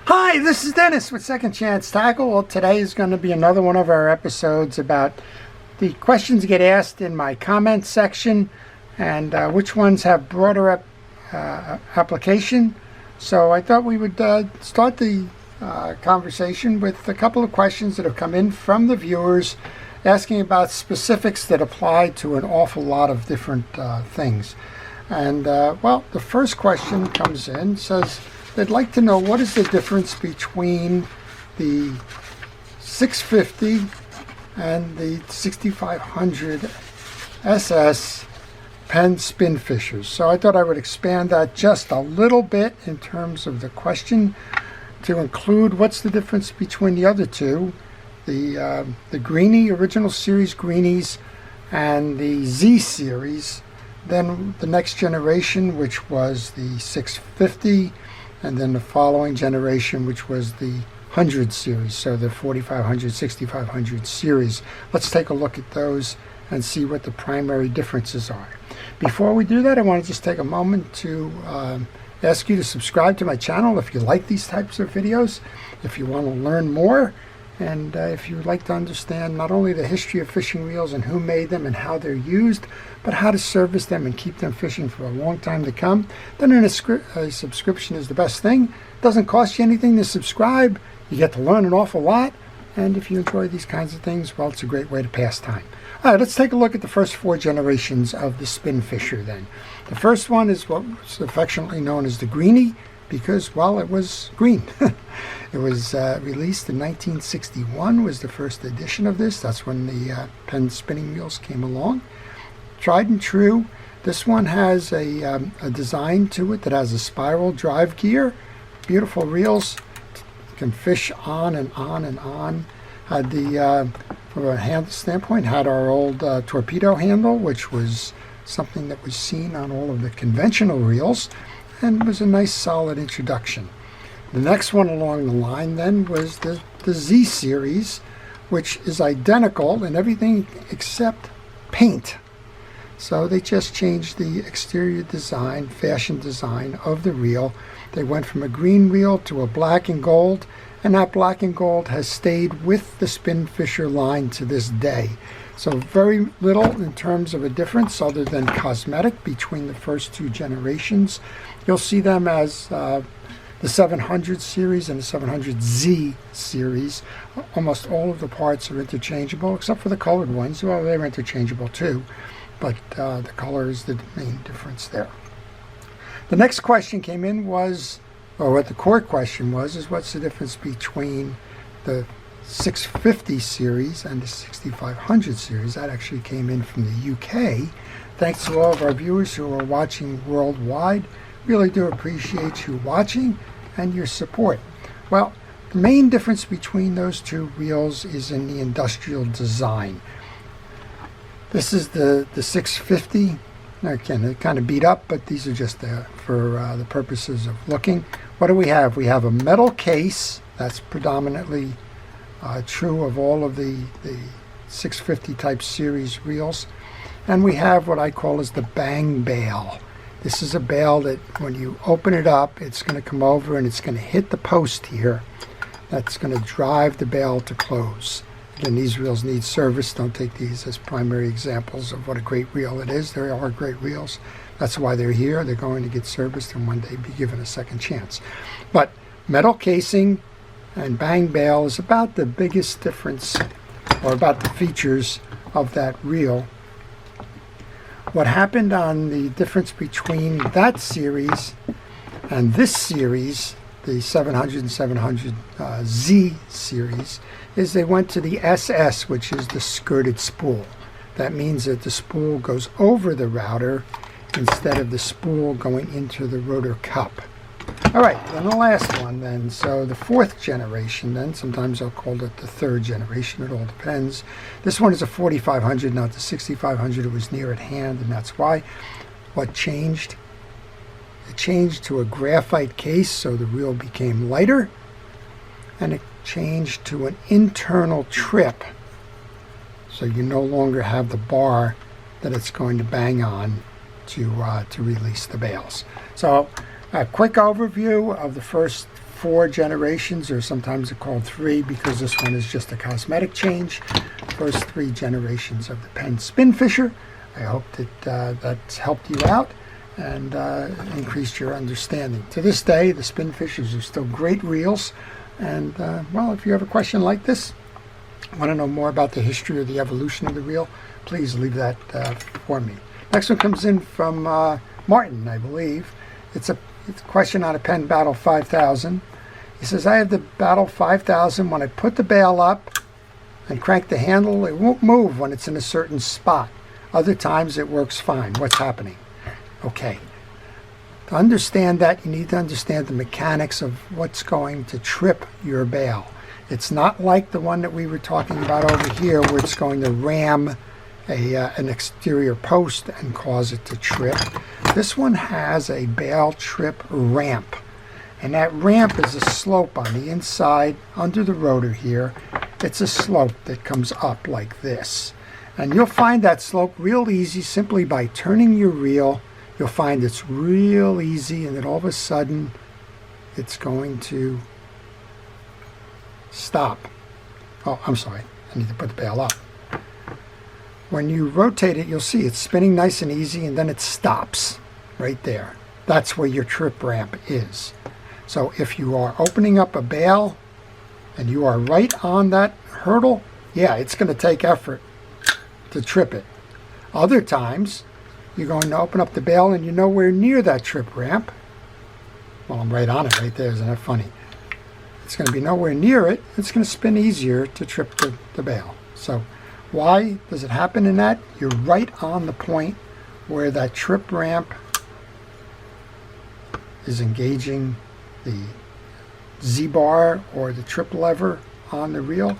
Hi, this is Dennis with Second Chance Tackle. Well, today is going to be another one of our episodes about the questions get asked in my comments section and which ones have broader application. So I thought we would start the conversation with a couple of questions that have come in from the viewers asking about specifics that apply to an awful lot of different things. And well, the first question comes in, says they'd like to know what is the difference between the 650 and the 6500 SS Penn spin fishers. So I thought I would expand that just a little bit in terms of the question to include what's the difference between the other two, the Greenie original series Greenies and the Z series, then the next generation, which was the 650, and then the following generation, which was the 100 series, so the 4500, 6500 series. Let's take a look at those and see what the primary differences are. Before we do that, I want to just take a moment to ask you to subscribe to my channel if you like these types of videos, if you want to learn more, and if you would like to understand not only the history of fishing reels and who made them and how they're used, but how to service them and keep them fishing for a long time to come, then a subscription is the best thing. It doesn't cost you anything to subscribe. You get to learn an awful lot. And if you enjoy these kinds of things, well, it's a great way to pass time. All right, let's take a look at the first four generations of the spin fisher then. The first one is what's affectionately known as the Greenie, because, well, it was green. It was released in 1961, was the first edition of this. That's when the Penn spinning reels came along. Tried and true. This one has a design to it that has a spiral drive gear. Beautiful reels. Can fish on and on and on. Had the, from a handle standpoint, had our old torpedo handle, which was something that was seen on all of the conventional reels, and was a nice solid introduction. The next one along the line then was the Z series, which is identical in everything except paint. So they just changed the exterior design, fashion design of the reel. They went from a green reel to a black and gold, and that black and gold has stayed with the spin fisher line to this day. So very little in terms of a difference other than cosmetic between the first two generations. You'll see them as the 700 series and the 700Z series. Almost all of the parts are interchangeable except for the colored ones. Well, they're interchangeable too, but the color is the main difference there. The next question came in was, or what the core question was, is what's the difference between the 650 series and the 6500 series. That actually came in from the UK. Thanks to all of our viewers who are watching worldwide. Really do appreciate you watching and your support. Well, the main difference between those two reels is in the industrial design. This is the 650. Again, they're kind of beat up, but these are just for the purposes of looking. What do we have? We have a metal case. That's predominantly true of all of the 650 type series reels. And we have what I call as the bang bail. This is a bail that when you open it up, it's going to come over and it's going to hit the post here. That's going to drive the bail to close. Again, these reels need service. Don't take these as primary examples of what a great reel it is. They are great reels. That's why they're here. They're going to get serviced and one day be given a second chance. But metal casing and bang bail is about the biggest difference, or about the features of that reel. What happened on the difference between that series and this series, the 700 and 700Z series, is they went to the SS, which is the skirted spool. That means that the spool goes over the router instead of the spool going into the rotor cup. All right, then the last one then. So the fourth generation then, sometimes I'll call it the third generation, it all depends. This one is a 4500, not the 6500. It was near at hand, and that's why. What changed? It changed to a graphite case, so the reel became lighter, and it changed to an internal trip, so you no longer have the bar that it's going to bang on to release the bails. So a quick overview of the first 4 generations, or sometimes they're called 3 because this one is just a cosmetic change. First 3 generations of the Penn Spin Fisher. I hope that that's helped you out and increased your understanding. To this day, the Spin Fishers are still great reels. And, well, if you have a question like this, want to know more about the history or the evolution of the reel, please leave that for me. Next one comes in from Martin, I believe. It's a question on a Penn Battle 5000. He says, I have the Battle 5000. When I put the bail up and crank the handle, it won't move when it's in a certain spot. Other times it works fine. What's happening? Okay. To understand that, you need to understand the mechanics of what's going to trip your bail. It's not like the one that we were talking about over here where it's going to ram an exterior post and cause it to trip. This one has a bail trip ramp. And that ramp is a slope on the inside under the rotor here. It's a slope that comes up like this. And you'll find that slope real easy simply by turning your reel. You'll find it's real easy, and then all of a sudden it's going to stop. Oh, I'm sorry. I need to put the bail up. When you rotate it, you'll see it's spinning nice and easy, and then it stops right there. That's where your trip ramp is. So if you are opening up a bail and you are right on that hurdle, yeah, it's going to take effort to trip it. Other times, you're going to open up the bail and you're nowhere near that trip ramp. Well, I'm right on it right there. Isn't that funny? It's going to be nowhere near it. It's going to spin easier to trip the bail. So why does it happen in that? You're right on the point where that trip ramp is engaging the Z-bar or the trip lever on the reel.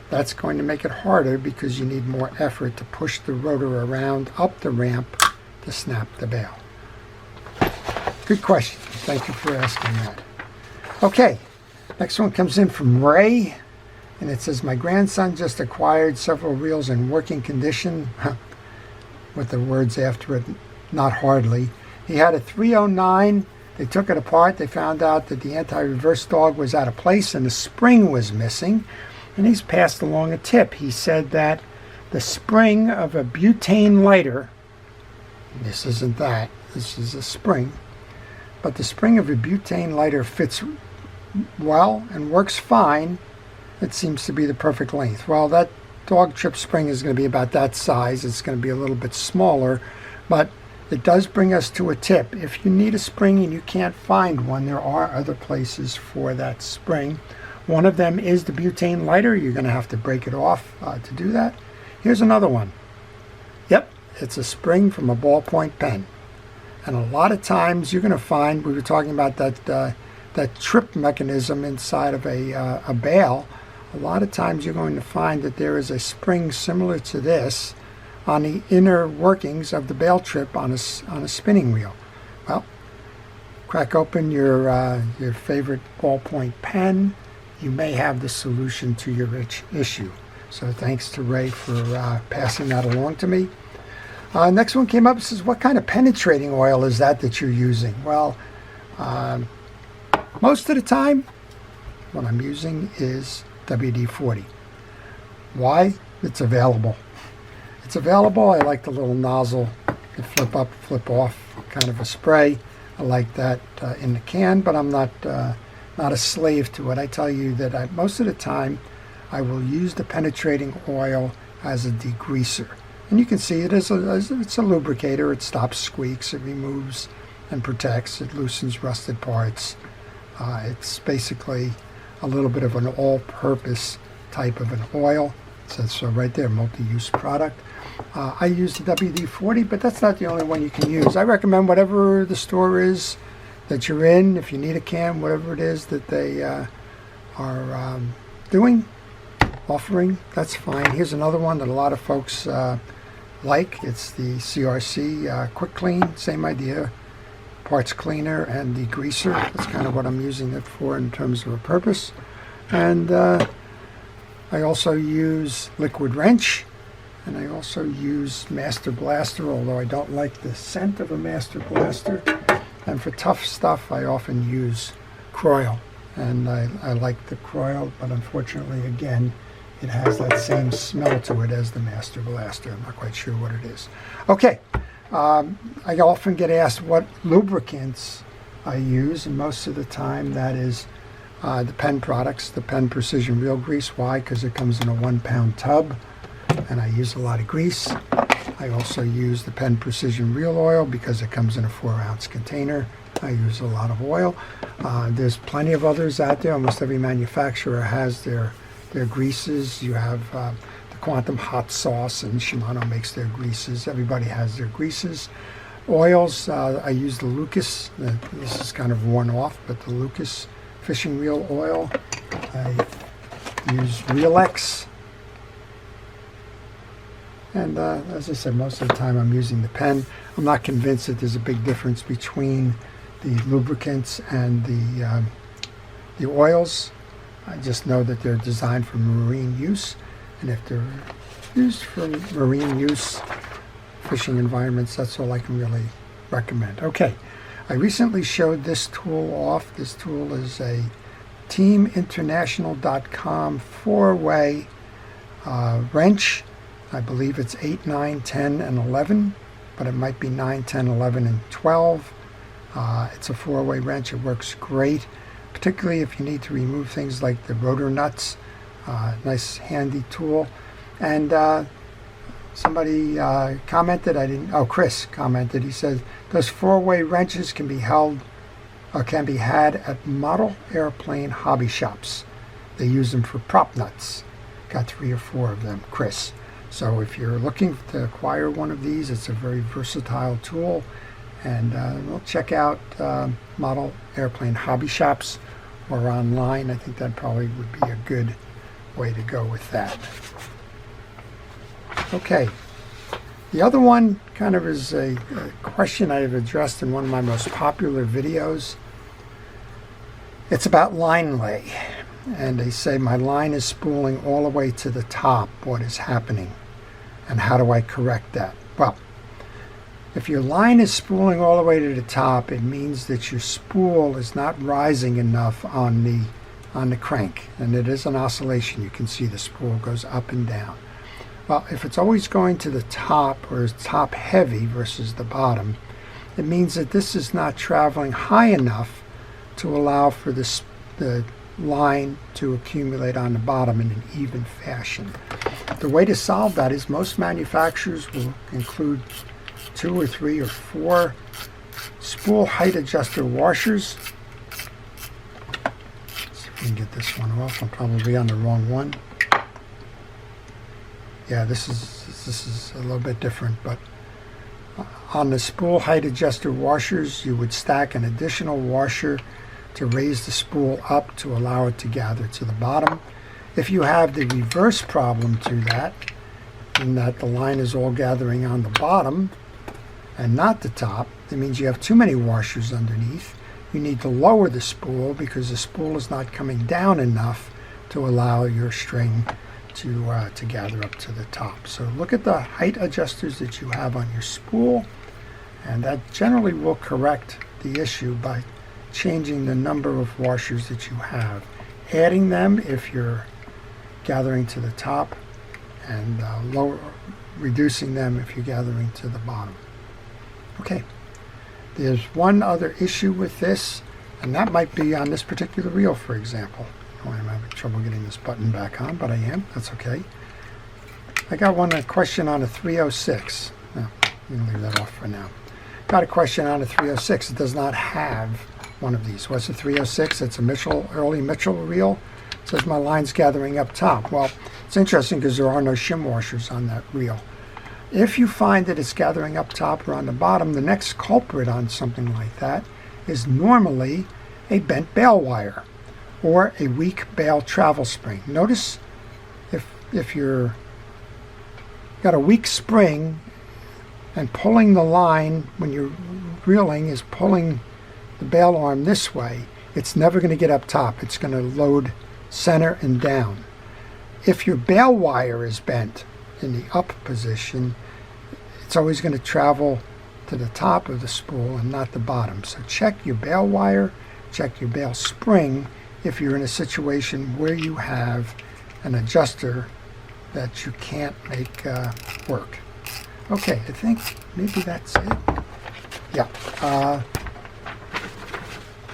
That's going to make it harder because you need more effort to push the rotor around up the ramp to snap the bail. Good question. Thank you for asking that. Okay, next one comes in from Ray, and it says, my grandson just acquired several reels in working condition, with the words after it, not hardly. He had a 309. They took it apart. They found out that the anti-reverse dog was out of place and the spring was missing. And he's passed along a tip. He said that the spring of a butane lighter, this isn't that, this is a spring, but the spring of a butane lighter fits well and works fine. It seems to be the perfect length. Well, that dog trip spring is going to be about that size. It's going to be a little bit smaller, but it does bring us to a tip. If you need a spring and you can't find one, there are other places for that spring. One of them is the butane lighter. You're going to have to break it off to do that. Here's another one. Yep, it's a spring from a ballpoint pen. And a lot of times you're going to find, we were talking about that trip mechanism inside of a bail. A lot of times you're going to find that there is a spring similar to this on the inner workings of the bail trip on a spinning wheel. Well, crack open your favorite ballpoint pen. You may have the solution to your issue. So thanks to Ray for passing that along to me. Next one came up and says, what kind of penetrating oil is that you're using? Well, most of the time, what I'm using is WD-40. Why? It's available. It's available. I like the little nozzle to flip up, flip off kind of a spray. I like that in the can, but I'm not a slave to it. I tell you that most of the time I will use the penetrating oil as a degreaser. And you can see it as it's a lubricator. It stops squeaks, it removes and protects, it loosens rusted parts. It's basically a little bit of an all-purpose type of an oil. It says so right there, multi-use product. I use the WD-40, but that's not the only one you can use. I recommend whatever the store is that you're in, if you need a can, whatever it is that they are doing, offering, that's fine. Here's another one that a lot of folks like. It's the CRC Quick Clean, same idea. Parts cleaner and degreaser. That's kind of what I'm using it for in terms of a purpose. And I also use Liquid Wrench, and I also use Master Blaster, although I don't like the scent of a Master Blaster. And for tough stuff, I often use Croyle. and I like the coil, but unfortunately, again, it has that same smell to it as the Master Blaster. I'm not quite sure what it is. Okay, I often get asked what lubricants I use, and most of the time that is the Penn products, the Penn Precision Reel Grease. Why? Because it comes in a 1-pound tub, and I use a lot of grease. I also use the Penn Precision Reel Oil because it comes in a 4-ounce container. I use a lot of oil. There's plenty of others out there. Almost every manufacturer has their greases. You have the Quantum Hot Sauce, and Shimano makes their greases. Everybody has their greases. Oils, I use the Lucas. This is kind of worn off, but the Lucas fishing reel oil. I use Reelex. And as I said, most of the time I'm using the Penn. I'm not convinced that there's a big difference between the lubricants and the oils. I just know that they're designed for marine use, and if they're used for marine use, fishing environments, that's all I can really recommend. Okay, I recently showed this tool off. This tool is a teaminternational.com 4-way wrench. I believe it's 8, 9, 10, and 11, but it might be 9, 10, 11, and 12. It's a 4-way wrench. It works great, particularly if you need to remove things like the rotor nuts. Nice handy tool. And somebody commented, Chris commented, he said, those 4-way wrenches can be had at model airplane hobby shops. They use them for prop nuts. Got 3 or 4 of them, Chris. So if you're looking to acquire one of these, it's a very versatile tool. And we'll check out model airplane hobby shops or online. I think that probably would be a good way to go with that. Okay, the other one kind of is a question I have addressed in one of my most popular videos. It's about line lay, and they say my line is spooling all the way to the top. What is happening, and how do I correct that? Well, if your line is spooling all the way to the top, it means that your spool is not rising enough on the crank, and it is an oscillation. You can see the spool goes up and down. Well, if it's always going to the top, or is top heavy versus the bottom, it means that this is not traveling high enough to allow for the line to accumulate on the bottom in an even fashion. The way to solve that is most manufacturers will include 2 or 3 or 4 spool height adjuster washers. Let's see if we can get this one off. I'm probably on the wrong one. Yeah, this is a little bit different, but on the spool height adjuster washers, you would stack an additional washer to raise the spool up to allow it to gather to the bottom. If you have the reverse problem to that, in that the line is all gathering on the bottom and not the top, it means you have too many washers underneath. You need to lower the spool because the spool is not coming down enough to allow your string to gather up to the top. So look at the height adjusters that you have on your spool, and that generally will correct the issue by changing the number of washers that you have, adding them if you're gathering to the top, and reducing them if you're gathering to the bottom. Okay, there's one other issue with this, and that might be on this particular reel, for example. Oh, I'm having trouble getting this button back on, but I am. That's okay. I got a question on a 306. No, I'm going to leave that off for now. Got a question on a 306. It does not have one of these. What's a 306? It's a early Mitchell reel. It says my line's gathering up top. Well, it's interesting because there are no shim washers on that reel. If you find that it's gathering up top or on the bottom, the next culprit on something like that is normally a bent bail wire or a weak bail travel spring. Notice if you're got a weak spring and pulling the line when you're reeling is pulling the bail arm this way, it's never going to get up top. It's going to load center and down. If your bail wire is bent in the up position, it's always going to travel to the top of the spool and not the bottom. So check your bail wire, check your bail spring if you're in a situation where you have an adjuster that you can't make work. Okay, I think maybe that's it.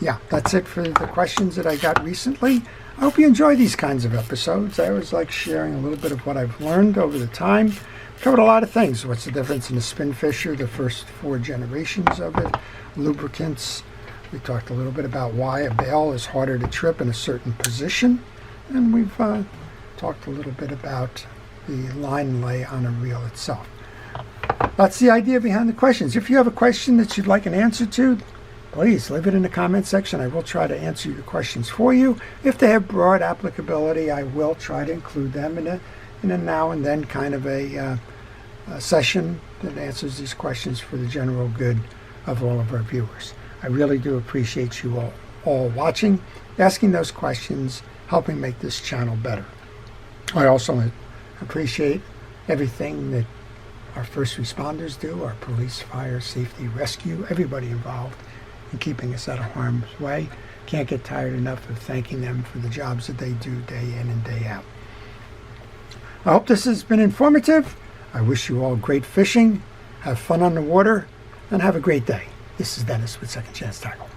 Yeah, that's it for the questions that I got recently. I hope you enjoy these kinds of episodes. I always like sharing a little bit of what I've learned over the time. Covered a lot of things. What's the difference in a spin fisher, the first 4 generations of it, lubricants. We talked a little bit about why a bail is harder to trip in a certain position. And we've talked a little bit about the line lay on a reel itself. That's the idea behind the questions. If you have a question that you'd like an answer to, please leave it in the comment section. I will try to answer your questions for you. If they have broad applicability, I will try to include them in a now and then kind of a session that answers these questions for the general good of all of our viewers. I really do appreciate you all watching, asking those questions, helping make this channel better. I also appreciate everything that our first responders do, our police, fire, safety, rescue, everybody involved in keeping us out of harm's way. Can't get tired enough of thanking them for the jobs that they do day in and day out. I hope this has been informative. I wish you all great fishing, have fun on the water, and have a great day. This is Dennis with Second Chance Tackle.